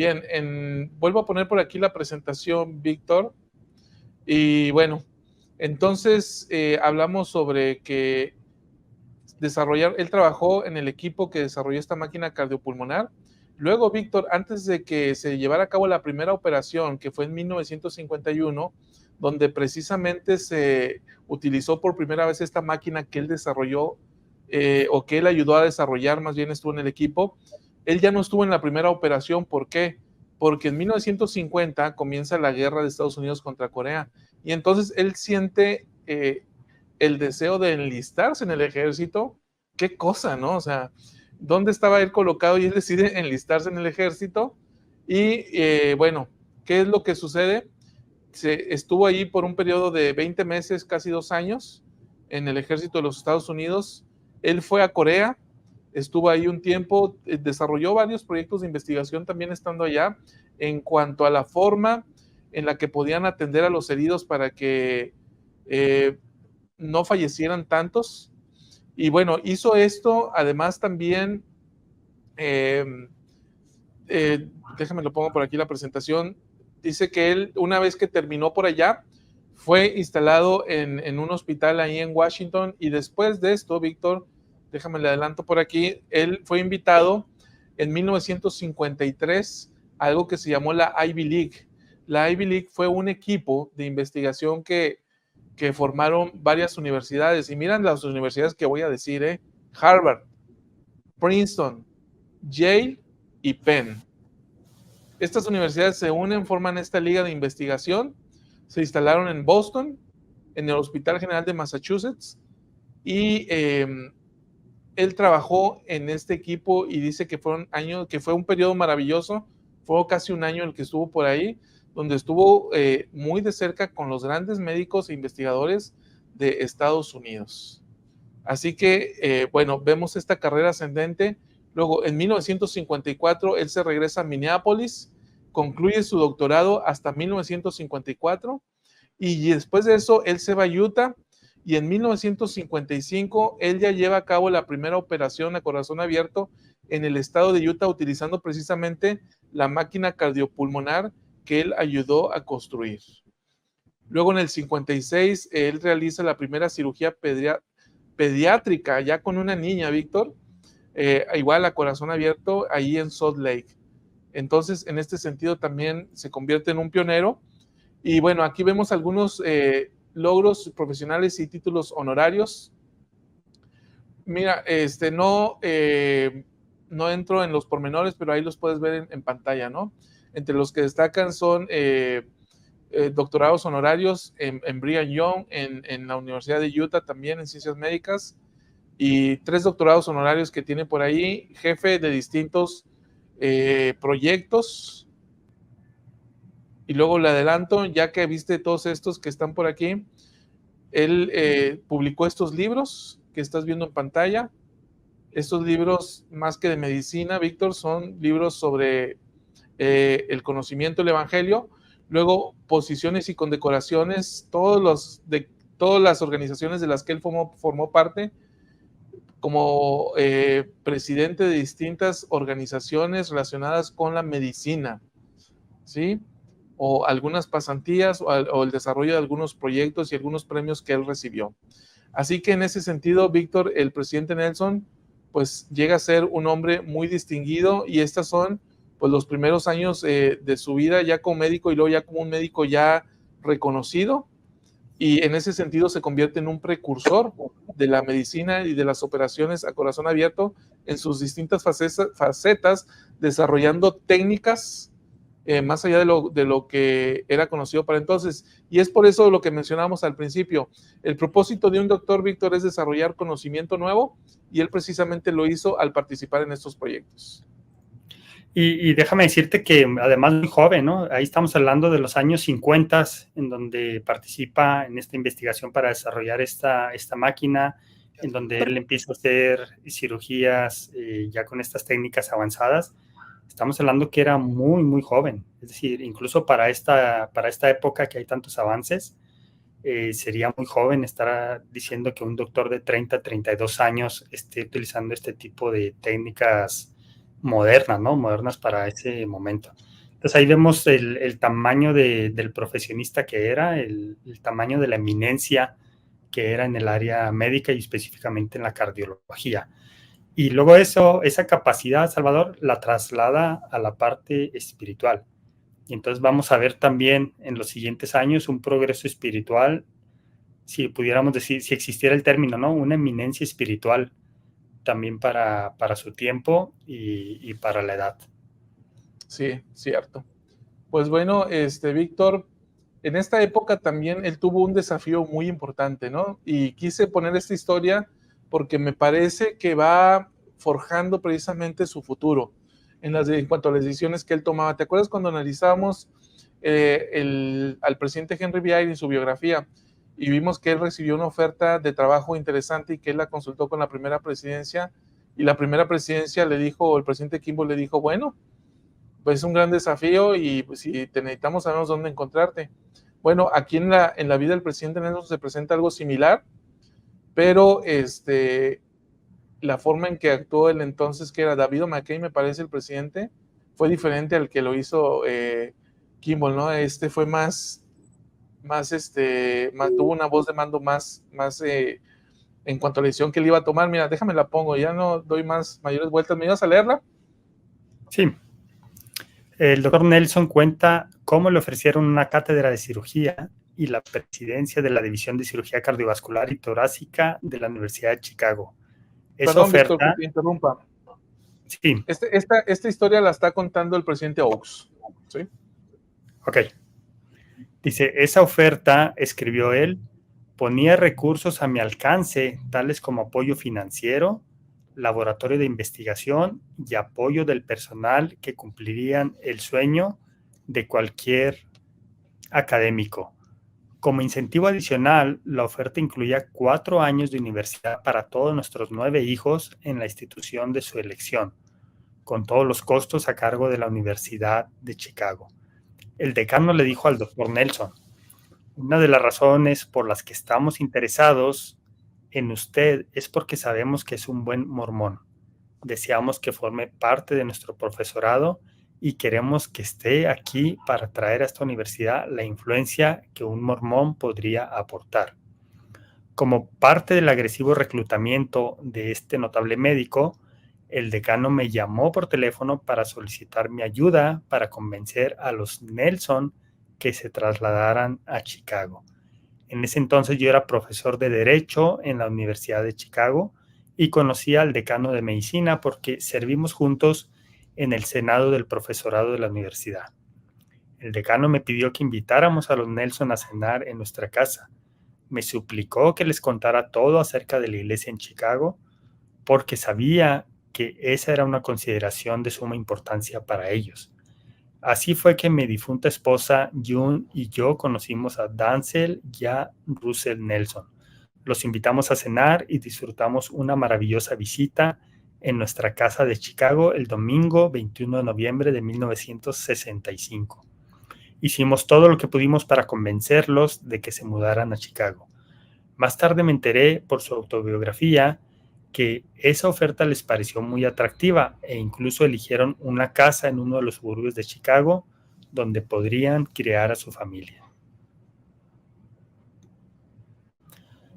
bien, vuelvo a poner por aquí la presentación, Víctor. Y bueno, entonces hablamos sobre que él trabajó en el equipo que desarrolló esta máquina cardiopulmonar. Luego, Víctor, antes de que se llevara a cabo la primera operación, que fue en 1951, donde precisamente se utilizó por primera vez esta máquina que él desarrolló, o que él ayudó a desarrollar, más bien estuvo en el equipo, él ya no estuvo en la primera operación. ¿Por qué? Porque en 1950 comienza la guerra de Estados Unidos contra Corea, y entonces él siente el deseo de enlistarse en el ejército. Qué cosa, ¿no? O sea, ¿dónde estaba él colocado? Y él decide enlistarse en el ejército. Y bueno, ¿qué es lo que sucede? Estuvo ahí por un periodo de 20 meses, casi 2 años, en el ejército de los Estados Unidos. Él fue a Corea, estuvo ahí un tiempo, desarrolló varios proyectos de investigación también estando allá, en cuanto a la forma en la que podían atender a los heridos para que no fallecieran tantos. Y bueno, hizo esto, además también, eh, déjame lo pongo por aquí la presentación, dice que él, una vez que terminó por allá, fue instalado en un hospital ahí en Washington, y después de esto, Víctor, déjame le adelanto por aquí, él fue invitado en 1953 a algo que se llamó la Ivy League. La Ivy League fue un equipo de investigación que formaron varias universidades, y miran las universidades que voy a decir, Harvard, Princeton, Yale y Penn. Estas universidades se unen, forman esta liga de investigación, se instalaron en Boston, en el Hospital General de Massachusetts, y él trabajó en este equipo, y dice que fue un periodo maravilloso, fue casi un año el que estuvo por ahí, donde estuvo muy de cerca con los grandes médicos e investigadores de Estados Unidos. Así que, bueno, vemos esta carrera ascendente. Luego, en 1954, él se regresa a Minneapolis, concluye su doctorado hasta 1954, y después de eso, él se va a Utah, y en 1955, él ya lleva a cabo la primera operación a corazón abierto en el estado de Utah, utilizando precisamente la máquina cardiopulmonar que él ayudó a construir. Luego, en el 56, él realiza la primera cirugía pediátrica, ya con una niña, Víctor, igual a corazón abierto, ahí en Salt Lake. Entonces, en este sentido también se convierte en un pionero. Y bueno, aquí vemos algunos logros profesionales y títulos honorarios. Mira, no entro en los pormenores, pero ahí los puedes ver en pantalla, ¿no? Entre los que destacan son doctorados honorarios en Brigham Young, en la Universidad de Utah también, en ciencias médicas, y 3 doctorados honorarios que tiene por ahí, jefe de distintos proyectos. Y luego le adelanto, ya que viste todos estos que están por aquí, él publicó estos libros que estás viendo en pantalla. Estos libros, más que de medicina, Víctor, son libros sobre el conocimiento del Evangelio. Luego, posiciones y condecoraciones, de todas las organizaciones de las que él formó parte, como presidente de distintas organizaciones relacionadas con la medicina, ¿sí? O algunas pasantías, o el desarrollo de algunos proyectos y algunos premios que él recibió. Así que en ese sentido, Víctor, el presidente Nelson, pues llega a ser un hombre muy distinguido, y estos son pues los primeros años de su vida ya como médico, y luego ya como un médico ya reconocido, y en ese sentido se convierte en un precursor de la medicina y de las operaciones a corazón abierto en sus distintas facetas, desarrollando técnicas más allá de lo que era conocido para entonces. Y es por eso lo que mencionamos al principio. El propósito de un doctor, Víctor, es desarrollar conocimiento nuevo, y él precisamente lo hizo al participar en estos proyectos. Y déjame decirte que además muy joven, ¿no? Ahí estamos hablando de los años 50, en donde participa en esta investigación para desarrollar esta máquina, en donde él empieza a hacer cirugías ya con estas técnicas avanzadas. Estamos hablando que era muy, muy joven. Es decir, incluso para esta época que hay tantos avances, sería muy joven estar diciendo que un doctor de 30, 32 años esté utilizando este tipo de técnicas modernas, ¿no? Modernas para ese momento. Entonces ahí vemos el tamaño del profesionista que era, el tamaño de la eminencia que era en el área médica y específicamente en la cardiología. Y luego esa capacidad, Salvador, la traslada a la parte espiritual. Y entonces vamos a ver también en los siguientes años un progreso espiritual, si pudiéramos decir, si existiera el término, ¿no? Una eminencia espiritual también para su tiempo y para la edad. Sí, cierto. Pues bueno, Víctor, en esta época también él tuvo un desafío muy importante, ¿no? Y quise poner esta historia porque me parece que va forjando precisamente su futuro en cuanto a las decisiones que él tomaba. ¿Te acuerdas cuando analizábamos al presidente Henry B. Eyre en su biografía y vimos que él recibió una oferta de trabajo interesante y que él la consultó con la primera presidencia y la primera presidencia le dijo, el presidente Kimball le dijo, bueno, pues es un gran desafío y pues, si te necesitamos sabemos dónde encontrarte. Bueno, aquí en la vida del presidente Nelson se presenta algo similar, pero la forma en que actuó el entonces, que era David McKay, me parece, el presidente, fue diferente al que lo hizo Kimball, ¿no? Fue más tuvo una voz de mando más en cuanto a la decisión que él iba a tomar. Mira, déjame la pongo, ya no doy mayores vueltas. ¿Me ibas a leerla? Sí. El doctor Nelson cuenta cómo le ofrecieron una cátedra de cirugía y la presidencia de la División de Cirugía Cardiovascular y Torácica de la Universidad de Chicago. Esa Perdón, oferta, Víctor, que te interrumpa. Sí. Esta historia la está contando el presidente Oaks, ¿sí? Ok. Dice, esa oferta, escribió él, ponía recursos a mi alcance, tales como apoyo financiero, laboratorio de investigación y apoyo del personal que cumplirían el sueño de cualquier académico. Como incentivo adicional, la oferta incluía 4 años de universidad para todos nuestros 9 hijos en la institución de su elección, con todos los costos a cargo de la Universidad de Chicago. El decano le dijo al doctor Nelson, una de las razones por las que estamos interesados en usted es porque sabemos que es un buen mormón. Deseamos que forme parte de nuestro profesorado y queremos que esté aquí para traer a esta universidad la influencia que un mormón podría aportar. Como parte del agresivo reclutamiento de este notable médico, el decano me llamó por teléfono para solicitar mi ayuda para convencer a los Nelson que se trasladaran a Chicago. En ese entonces yo era profesor de Derecho en la Universidad de Chicago y conocí al decano de Medicina porque servimos juntos en el Senado del Profesorado de la Universidad. El decano me pidió que invitáramos a los Nelson a cenar en nuestra casa. Me suplicó que les contara todo acerca de la iglesia en Chicago porque sabía que esa era una consideración de suma importancia para ellos. Así fue que mi difunta esposa June y yo conocimos a Dancel y a Russell Nelson. Los invitamos a cenar y disfrutamos una maravillosa visita en nuestra casa de Chicago el domingo 21 de noviembre de 1965. Hicimos todo lo que pudimos para convencerlos de que se mudaran a Chicago. Más tarde me enteré por su autobiografía que esa oferta les pareció muy atractiva e incluso eligieron una casa en uno de los suburbios de Chicago donde podrían criar a su familia.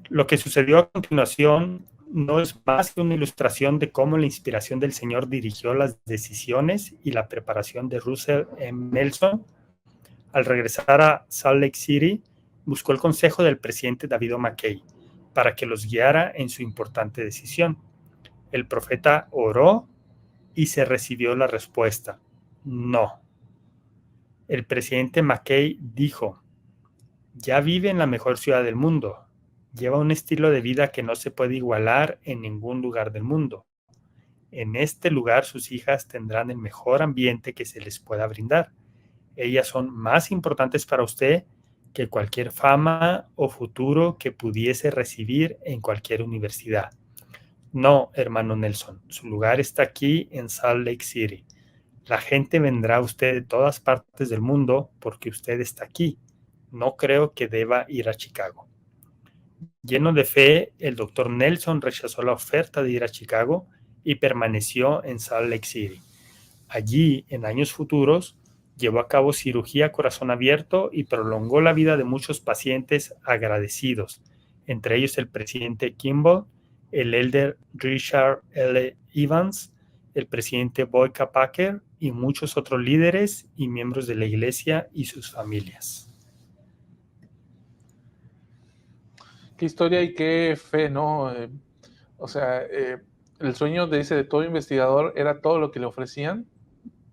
Lo que sucedió a continuación no es más que una ilustración de cómo la inspiración del Señor dirigió las decisiones y la preparación de Russell M. Nelson. Al regresar a Salt Lake City, buscó el consejo del presidente David McKay para que los guiara en su importante decisión. El profeta oró y se recibió la respuesta: no. El presidente McKay dijo: ya vive en la mejor ciudad del mundo. Lleva un estilo de vida que no se puede igualar en ningún lugar del mundo. En este lugar sus hijas tendrán el mejor ambiente que se les pueda brindar. Ellas son más importantes para usted que cualquier fama o futuro que pudiese recibir en cualquier universidad. No, hermano Nelson, su lugar está aquí en Salt Lake City. La gente vendrá a usted de todas partes del mundo porque usted está aquí. No creo que deba ir a Chicago. Lleno de fe, el doctor Nelson rechazó la oferta de ir a Chicago y permaneció en Salt Lake City. Allí, en años futuros, llevó a cabo cirugía a corazón abierto y prolongó la vida de muchos pacientes agradecidos, entre ellos el presidente Kimball, el elder Richard L. Evans, el presidente Boyka Packer y muchos otros líderes y miembros de la iglesia y sus familias. Qué historia y qué fe, ¿no? O sea, el sueño de todo investigador era todo lo que le ofrecían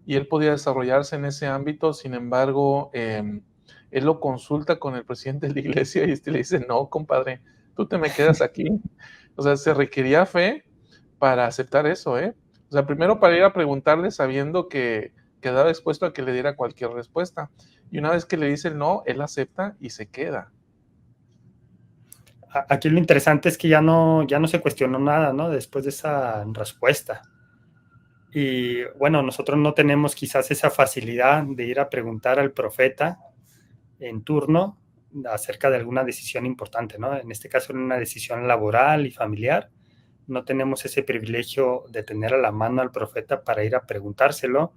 y él podía desarrollarse en ese ámbito. Sin embargo, él lo consulta con el presidente de la iglesia y le dice, no, compadre, tú te me quedas aquí. O sea, se requería fe para aceptar eso, ¿eh? O sea, primero para ir a preguntarle sabiendo que quedaba expuesto a que le diera cualquier respuesta. Y una vez que le dice el no, él acepta y se queda. Aquí lo interesante es que ya no se cuestionó nada, ¿no? Después de esa respuesta. Y bueno, nosotros no tenemos quizás esa facilidad de ir a preguntar al profeta en turno acerca de alguna decisión importante, ¿no? En este caso, una decisión laboral y familiar. No tenemos ese privilegio de tener a la mano al profeta para ir a preguntárselo.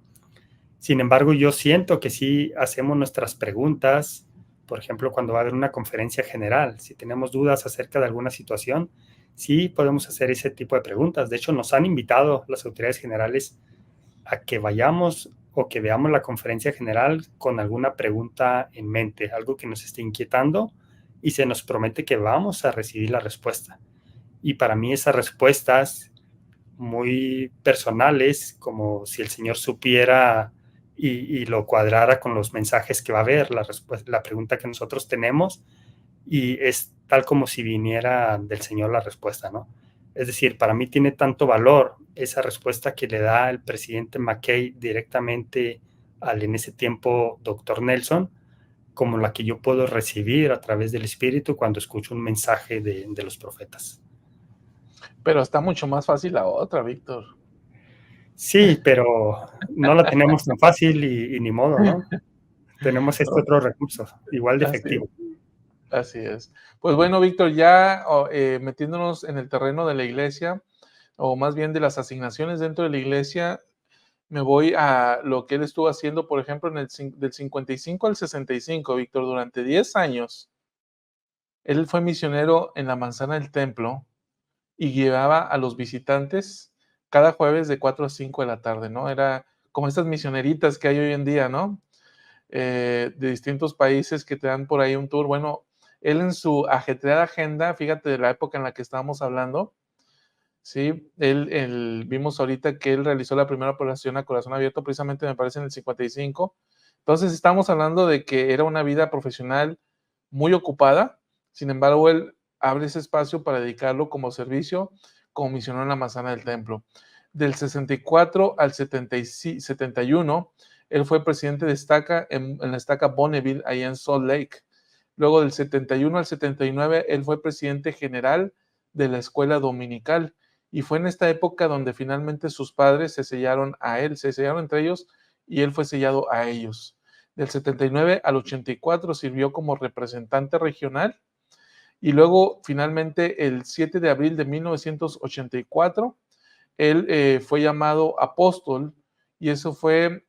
Sin embargo, yo siento que sí hacemos nuestras preguntas, por ejemplo, cuando va a haber una conferencia general, si tenemos dudas acerca de alguna situación, sí podemos hacer ese tipo de preguntas. De hecho, nos han invitado las autoridades generales a que vayamos o que veamos la conferencia general con alguna pregunta en mente, algo que nos esté inquietando, y se nos promete que vamos a recibir la respuesta. Y para mí esas respuestas muy personales, como si el Señor supiera y lo cuadrara con los mensajes que va a haber, la pregunta que nosotros tenemos, y es tal como si viniera del Señor la respuesta, ¿no? Es decir, para mí tiene tanto valor esa respuesta que le da el presidente McKay directamente al, en ese tiempo, doctor Nelson, como la que yo puedo recibir a través del Espíritu cuando escucho un mensaje de los profetas. Pero está mucho más fácil la otra, Víctor. Sí, pero no la tenemos tan fácil y ni modo, ¿no? Tenemos este otro recurso, igual de efectivo. Así es. Pues bueno, Víctor, ya metiéndonos en el terreno de la iglesia, o más bien de las asignaciones dentro de la iglesia, me voy a lo que él estuvo haciendo, por ejemplo, del 55 al 65, Víctor, durante 10 años. Él fue misionero en la manzana del templo y llevaba a los visitantes cada jueves de 4 a 5 de la tarde, ¿no? Era como estas misioneritas que hay hoy en día, ¿no? De distintos países que te dan por ahí un tour. Bueno, él en su ajetreada agenda, fíjate de la época en la que estábamos hablando, ¿sí? Vimos ahorita que él realizó la primera operación a corazón abierto, precisamente me parece en el 55. Entonces estamos hablando de que era una vida profesional muy ocupada, sin embargo, él abre ese espacio para dedicarlo como servicio, como misionero en la manzana del templo. Del 64 al 71, él fue presidente de estaca en la estaca Bonneville, ahí en Salt Lake. Luego del 71 al 79, él fue presidente general de la escuela dominical. Y fue en esta época donde finalmente sus padres se sellaron a él, se sellaron entre ellos y él fue sellado a ellos. Del 79 al 84 sirvió como representante regional y luego finalmente el 7 de abril de 1984 él fue llamado apóstol y eso fue,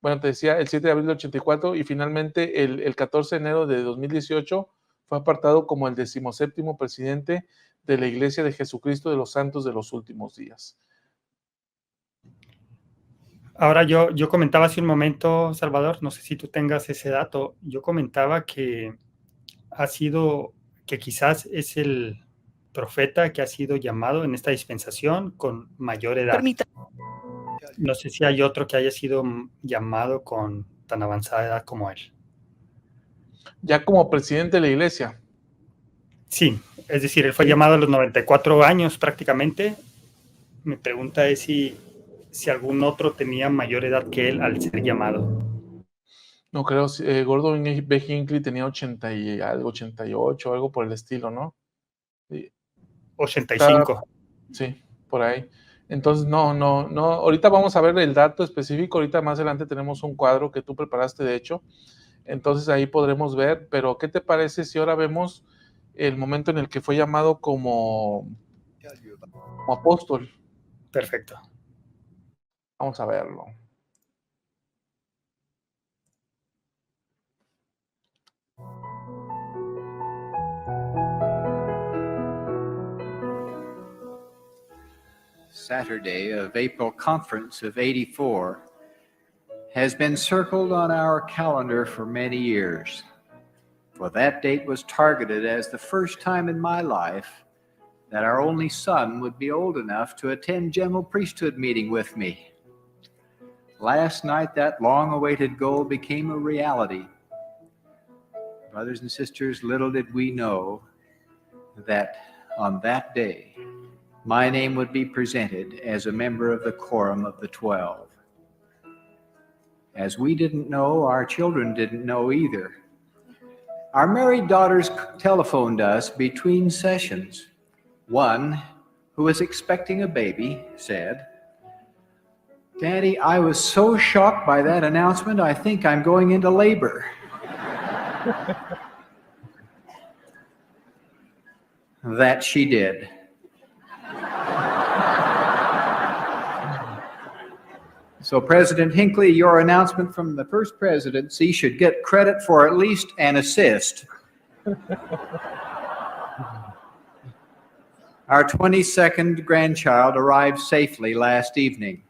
bueno, te decía, el 7 de abril del 84 y finalmente el 14 de enero de 2018 fue apartado como el 17º presidente de la Iglesia de Jesucristo de los Santos de los Últimos Días. Ahora yo comentaba hace un momento, Salvador, no sé si tú tengas ese dato, yo comentaba que que quizás es el profeta que ha sido llamado en esta dispensación con mayor edad. No sé si hay otro que haya sido llamado con tan avanzada edad como él. Ya como presidente de la iglesia. Sí, es decir, él fue llamado a los 94 años prácticamente. Mi pregunta es si algún otro tenía mayor edad que él al ser llamado. No creo, Gordon B. Hinckley tenía 80 y algo, 88, algo por el estilo, ¿no? Sí. 85. Sí, por ahí. Entonces, no, ahorita vamos a ver el dato específico, ahorita más adelante tenemos un cuadro que tú preparaste, de hecho, entonces ahí podremos ver, pero ¿qué te parece si ahora vemos el momento en el que fue llamado como apóstol? Perfecto. Vamos a verlo. Saturday of April Conference of '84 has been circled on our calendar for many years, for that date was targeted as the first time in my life that our only son would be old enough to attend general priesthood meeting with me. Last night, that long-awaited goal became a reality. Brothers and sisters, little did we know that on that day, my name would be presented as a member of the Quorum of the 12. As we didn't know, our children didn't know either. Our married daughters telephoned us between sessions. One, who was expecting a baby, said, "Daddy, I was so shocked by that announcement, I think I'm going into labor." That she did. So, President Hinckley, your announcement from the First Presidency should get credit for at least an assist. Our 22nd grandchild arrived safely last evening.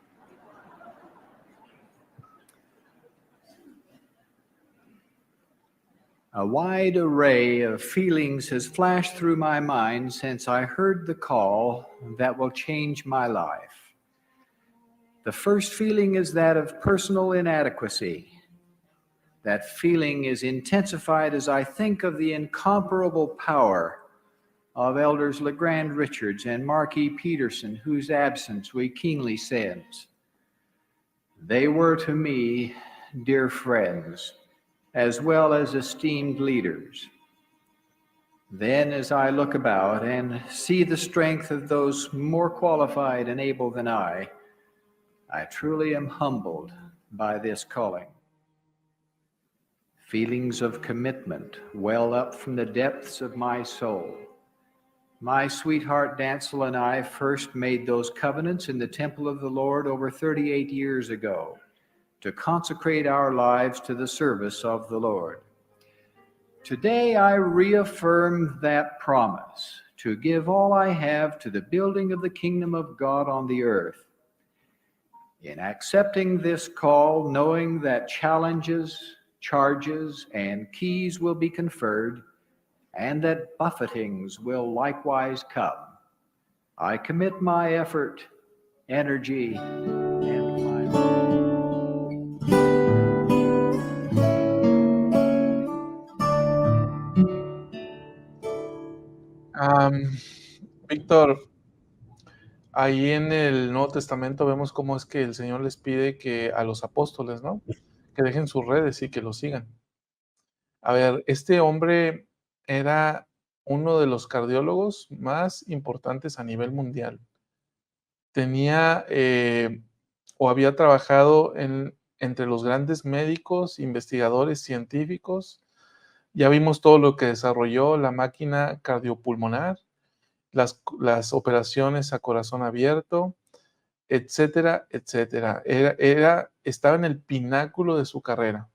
A wide array of feelings has flashed through my mind since I heard the call that will change my life. The first feeling is that of personal inadequacy. That feeling is intensified as I think of the incomparable power of Elders LeGrand Richards and Mark E. Peterson, whose absence we keenly sense. They were to me dear friends, as well as esteemed leaders. Then, as I look about and see the strength of those more qualified and able than I truly am humbled by this calling. Feelings of commitment well up from the depths of my soul. My sweetheart Dancel and I first made those covenants in the temple of the Lord over 38 years ago to consecrate our lives to the service of the Lord. Today I reaffirm that promise to give all I have to the building of the kingdom of God on the earth. In accepting this call, knowing that challenges, charges, and keys will be conferred, and that buffetings will likewise come, I commit my effort, energy, and my Víctor, ahí en el Nuevo Testamento vemos cómo es que el Señor les pide que a los apóstoles, ¿no? Que dejen sus redes y que lo sigan. A ver, este hombre era uno de los cardiólogos más importantes a nivel mundial. Tenía o había trabajado entre los grandes médicos, investigadores, científicos. Ya vimos todo lo que desarrolló la máquina cardiopulmonar, las operaciones a corazón abierto, etcétera, etcétera. Estaba en el pináculo de su carrera.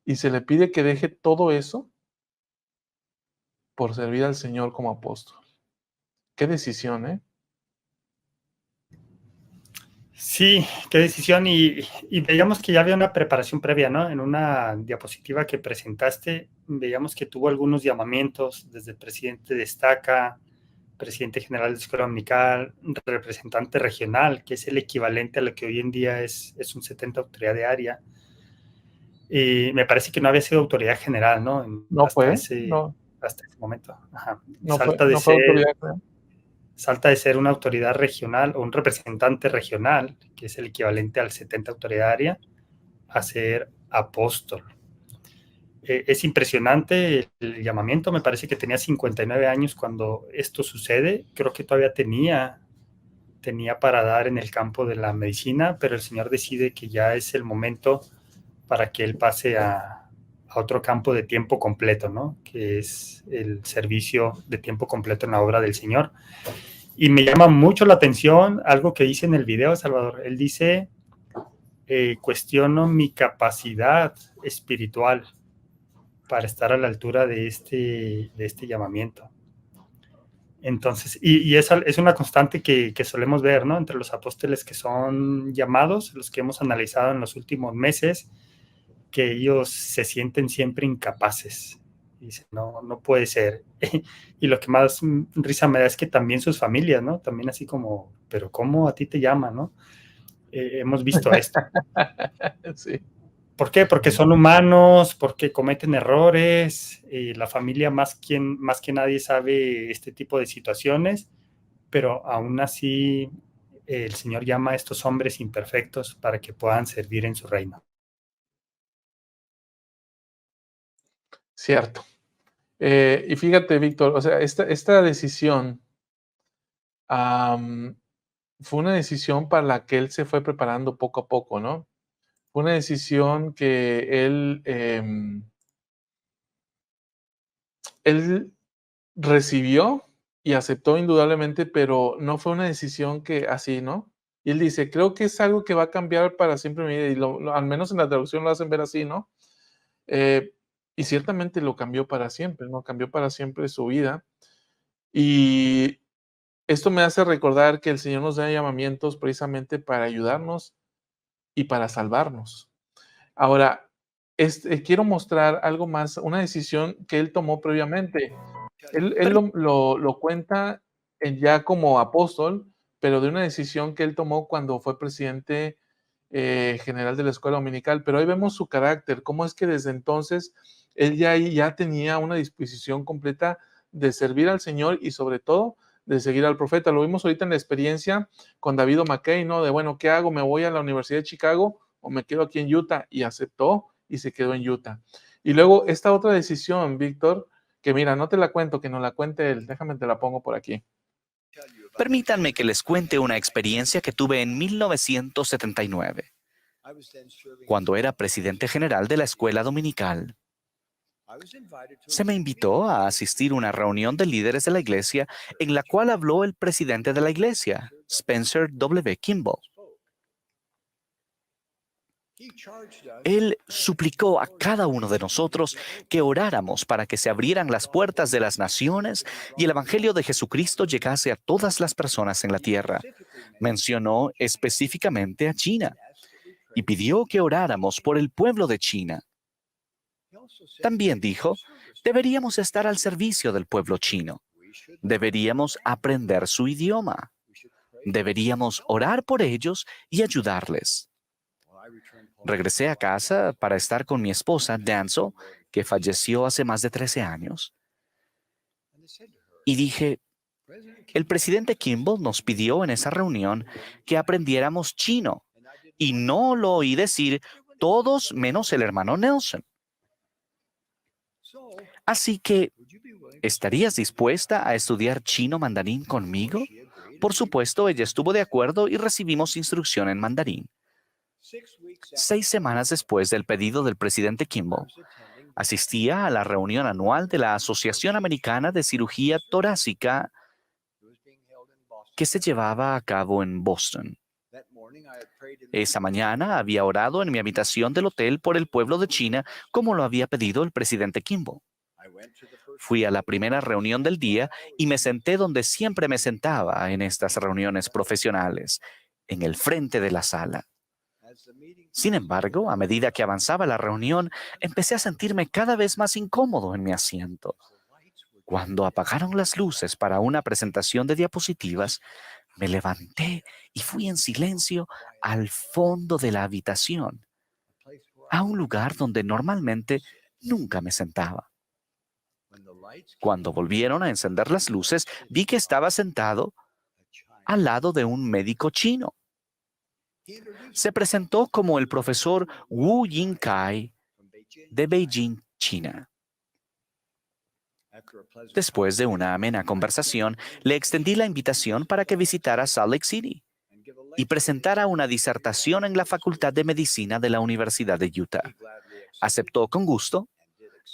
Y se le pide que deje todo eso por servir al Señor como apóstol. Qué decisión, ¿eh? Sí, qué decisión. Y veíamos que ya había una preparación previa, ¿no? En una diapositiva que presentaste, veíamos que tuvo algunos llamamientos desde el presidente de Estaca, presidente general de Escuela Dominical, representante regional, que es el equivalente a lo que hoy en día es un 70 autoridad de área. Me parece que no había sido autoridad general, ¿no? Hasta ese momento. Ajá. Salta de ser una autoridad regional o un representante regional, que es el equivalente al 70 autoridad de área, a ser apóstol. Es impresionante el llamamiento. Me parece que tenía 59 años cuando esto sucede. Creo que todavía tenía para dar en el campo de la medicina, pero el Señor decide que ya es el momento para que él pase a otro campo de tiempo completo, ¿no? Que es el servicio de tiempo completo en la obra del Señor. Y me llama mucho la atención algo que dice en el video, Salvador. Él dice, cuestiono mi capacidad espiritual para estar a la altura de este llamamiento. Entonces, y es una constante que solemos ver, ¿no? Entre los apóstoles que son llamados, los que hemos analizado en los últimos meses, que ellos se sienten siempre incapaces. Y dicen, no puede ser. Y lo que más risa me da es que también sus familias, ¿no? También así como, pero ¿cómo a ti te llaman, no? Hemos visto esto. Sí. ¿Por qué? Porque son humanos, porque cometen errores, la familia más que nadie sabe este tipo de situaciones, pero aún así el Señor llama a estos hombres imperfectos para que puedan servir en su reino. Cierto. Y fíjate, Víctor, o sea, esta decisión fue una decisión para la que él se fue preparando poco a poco, ¿no? Fue una decisión que él recibió y aceptó indudablemente, pero no fue una decisión que así, ¿no? Y él dice, creo que es algo que va a cambiar para siempre mi vida, y al menos en la traducción lo hacen ver así, ¿no? Y ciertamente lo cambió para siempre, ¿no? Cambió para siempre su vida. Y esto me hace recordar que el Señor nos da llamamientos precisamente para ayudarnos y para salvarnos. Ahora, quiero mostrar algo más, una decisión que él tomó previamente. Él lo cuenta ya como apóstol, pero de una decisión que él tomó cuando fue presidente general de la escuela dominical. Pero ahí vemos su carácter, cómo es que desde entonces él ya tenía una disposición completa de servir al Señor y sobre todo de seguir al profeta. Lo vimos ahorita en la experiencia con David McKay, ¿no? De, bueno, ¿qué hago? ¿Me voy a la Universidad de Chicago o me quedo aquí en Utah? Y aceptó y se quedó en Utah. Y luego esta otra decisión, Víctor, que mira, no te la cuento, que nos la cuente él. Déjame, te la pongo por aquí. Permítanme que les cuente una experiencia que tuve en 1979, cuando era presidente general de la escuela dominical. Se me invitó a asistir a una reunión de líderes de la iglesia en la cual habló el presidente de la iglesia, Spencer W. Kimball. Él suplicó a cada uno de nosotros que oráramos para que se abrieran las puertas de las naciones y el Evangelio de Jesucristo llegase a todas las personas en la tierra. Mencionó específicamente a China y pidió que oráramos por el pueblo de China. También dijo, deberíamos estar al servicio del pueblo chino. Deberíamos aprender su idioma. Deberíamos orar por ellos y ayudarles. Regresé a casa para estar con mi esposa, Danzo, que falleció hace más de 13 años. Y dije, el presidente Kimball nos pidió en esa reunión que aprendiéramos chino. Y no lo oí decir todos menos el hermano Nelson. Así que, ¿estarías dispuesta a estudiar chino mandarín conmigo? Por supuesto, ella estuvo de acuerdo y recibimos instrucción en mandarín. 6 semanas después del pedido del presidente Kimball, asistía a la reunión anual de la Asociación Americana de Cirugía Torácica que se llevaba a cabo en Boston. Esa mañana había orado en mi habitación del hotel por el pueblo de China, como lo había pedido el presidente Kimball. Fui a la primera reunión del día y me senté donde siempre me sentaba en estas reuniones profesionales, en el frente de la sala. Sin embargo, a medida que avanzaba la reunión, empecé a sentirme cada vez más incómodo en mi asiento. Cuando apagaron las luces para una presentación de diapositivas, me levanté y fui en silencio al fondo de la habitación, a un lugar donde normalmente nunca me sentaba. Cuando volvieron a encender las luces, vi que estaba sentado al lado de un médico chino. Se presentó como el profesor Wu Yingkai de Beijing, China. Después de una amena conversación, le extendí la invitación para que visitara Salt Lake City y presentara una disertación en la Facultad de Medicina de la Universidad de Utah. Aceptó con gusto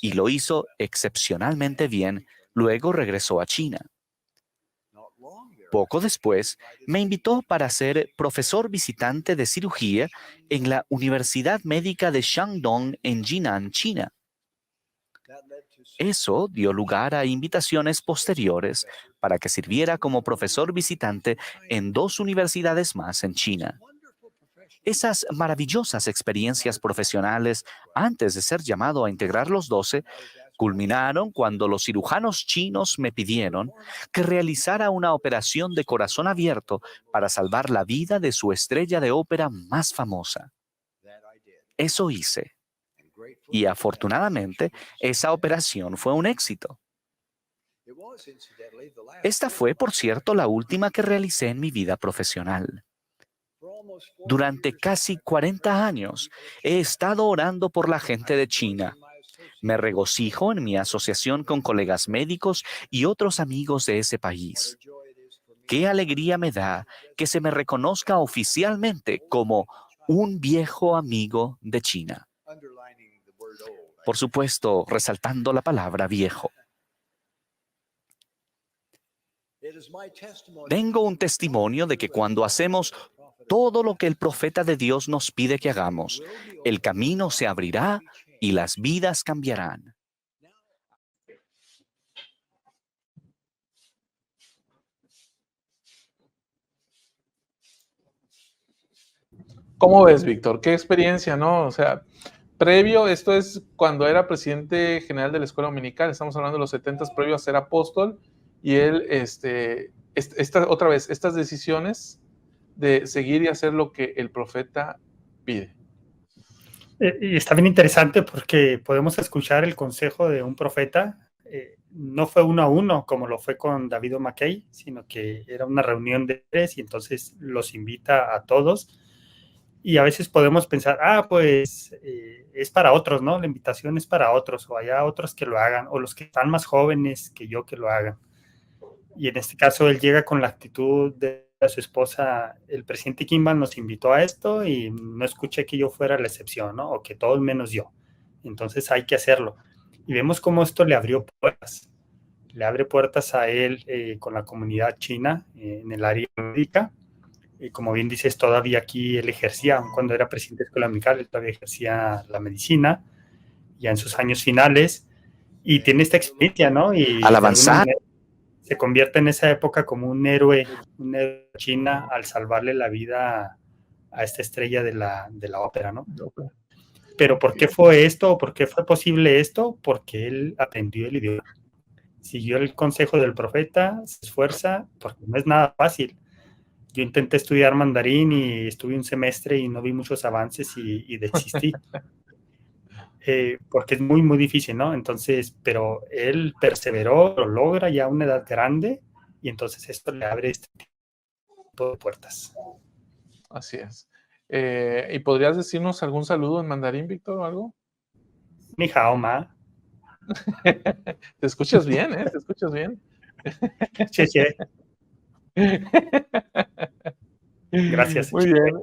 y lo hizo excepcionalmente bien. Luego regresó a China. Poco después, me invitó para ser profesor visitante de cirugía en la Universidad Médica de Shandong en Jinan, China. Eso dio lugar a invitaciones posteriores para que sirviera como profesor visitante en 2 universidades más en China. Esas maravillosas experiencias profesionales, antes de ser llamado a integrar los 12, culminaron cuando los cirujanos chinos me pidieron que realizara una operación de corazón abierto para salvar la vida de su estrella de ópera más famosa. Eso hice. Y afortunadamente, esa operación fue un éxito. Esta fue, por cierto, la última que realicé en mi vida profesional. Durante casi 40 años he estado orando por la gente de China. Me regocijo en mi asociación con colegas médicos y otros amigos de ese país. Qué alegría me da que se me reconozca oficialmente como un viejo amigo de China. Por supuesto, resaltando la palabra viejo. Tengo un testimonio de que cuando hacemos todo lo que el profeta de Dios nos pide que hagamos, el camino se abrirá y las vidas cambiarán. ¿Cómo ves, Víctor? ¿Qué experiencia, no? O sea, previo, esto es cuando era presidente general de la escuela dominical, estamos hablando de los 70s, previo a ser apóstol, y él, otra vez, estas decisiones de seguir y hacer lo que el profeta pide. Y está bien interesante porque podemos escuchar el consejo de un profeta. No fue 1 a 1 como lo fue con David O'Mackey, sino que era una reunión de 3 y entonces los invita a todos. Y a veces podemos pensar, pues es para otros, ¿no? La invitación es para otros, o haya otros que lo hagan, o los que están más jóvenes que yo que lo hagan. Y en este caso él llega con la actitud de su esposa, el presidente Kimball nos invitó a esto y no escuché que yo fuera la excepción, ¿no? O que todos menos yo. Entonces hay que hacerlo. Y vemos cómo esto le abrió puertas. Le abre puertas a él con la comunidad china en el área médica. Y como bien dices, todavía aquí él ejercía, cuando era presidente de escuela dominical, él todavía ejercía la medicina, ya en sus años finales, y tiene esta experiencia, ¿no? Y Al avanzar, se convierte en esa época como un héroe de China al salvarle la vida a esta estrella de la ópera, ¿no? Pero ¿por qué fue esto? ¿Por qué fue posible esto? Porque él aprendió el idioma. Siguió el consejo del profeta, se esfuerza, porque no es nada fácil. Yo intenté estudiar mandarín y estuve un semestre y no vi muchos avances y desistí. Porque es muy, muy difícil, ¿no? Entonces, pero él perseveró, lo logra ya a una edad grande y entonces esto le abre este tipo de puertas. Así es. ¿Y podrías decirnos algún saludo en mandarín, Víctor, o algo? Ni hao ma. Te escuchas bien, ¿eh? Te escuchas bien. Che, che. Gracias. Muy bien.